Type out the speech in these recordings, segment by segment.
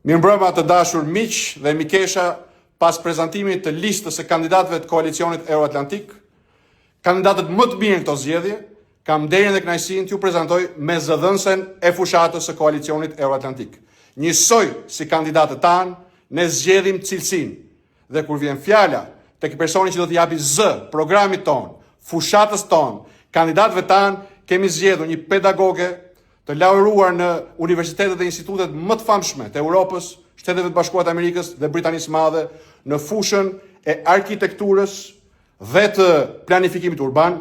Mirëmbrëma të dashur miq dhe mikesha, pas prezantimit të listës së kandidatëve të koalicionit Euroatlantik, kandidatët më të mirë në këto zgjedhje, kam nderin dhe kënaqësinë t'ju prezantoj me zëdhënësen e fushatës së koalicionit Euroatlantik. Njësoj si kandidatët tanë, ne zgjedhim cilësinë. Dhe kur vjen fjala tek personi që do të japi zë programit ton, fushatës ton, kandidatëve tanë, kemi zgjedhur një pedagoge të laureuar në universitetet dhe institutet më të famshme të Europës, Shteteve të Bashkuara të Amerikës dhe Britanisë së Madhe në fushën e arkitekturës dhe të planifikimit urban,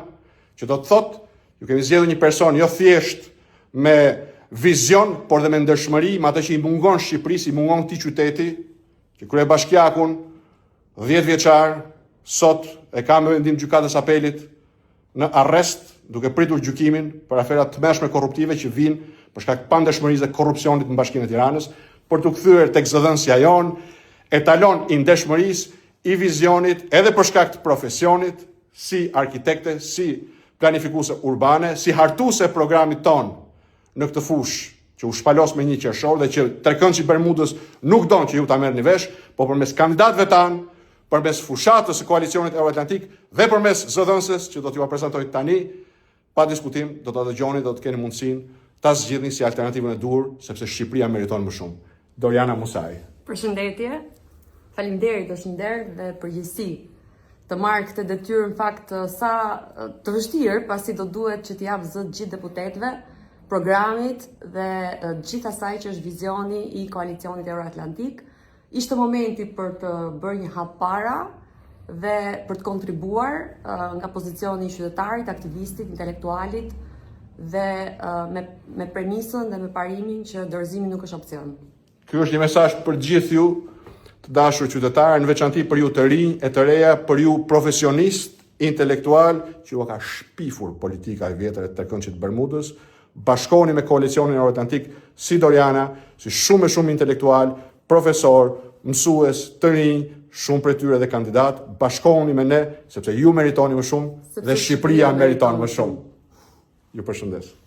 që do të thotë, ju kemi zgjedhur një person jo thjesht me vizion, por dhe me ndershmëri, me atë që i mungon Shqipërisë, i mungon këtij qyteti, që kryebashkiakun 10 vjeçar sot e ka me vendim gjykatës apelit në arrest, duke pritur gjykimin për afera të mëshme korruptive që vinë për shkak të pandeshmërisë dhe korrupsionit në Bashkinë e Tiranës, për të kthyer tek zëdhënësja jon, etalon i ndeshmërisë, i vizionit, edhe për shkak të profesionit, si arkitekte, si planifikuese urbane, si hartuese e programit ton në këtë fushë që u shpalos me 1 qershor dhe që trekëndshi Bermudës nuk don që ju ta merrni vesh, po përmes kandidatëve tanë, përmes fushatës së koalicionit Euroatlantik dhe përmes zëdhënëses që do t'ju prezantoj tani, pa diskutim do ta dëgjoni, do të keni mundësinë ta zgjidhni si alternativën e duhur, sepse Shqipëria meriton më shumë. Doriana Musai. Përshëndetje. Faleminderit Ëshnder dhe përgjithësi të marrë këtë detyrë në fakt sa të vështirë, pasi do duhet që të jap zë të gjithë deputetëve, programit dhe gjithë asaj që është vizioni i koalicionit Euroatlantik. Ishte momenti për të bërë një hap para dhe për të kontribuar nga pozicioni i qytetarit, aktivistit, intelektualit dhe me premisën dhe me parimin që dorëzimi nuk është opcion. Ky është një mesazh për gjithë ju të dashur qytetarë, në veçanti për ju të rinj e të reja, për ju profesionist, intelektual, që ju ka shpifur politika e vjetër e trekëndshit Bermudës, bashkohuni me koalicionin Euroatlantik si Doriana, si shumë intelektual, profesor, mësues, të rinj, shumë prej tyre dhe kandidat, bashkohuni me ne, sepse ju meritoni më shumë dhe Shqipëria meriton më shumë. Ju përshëndes.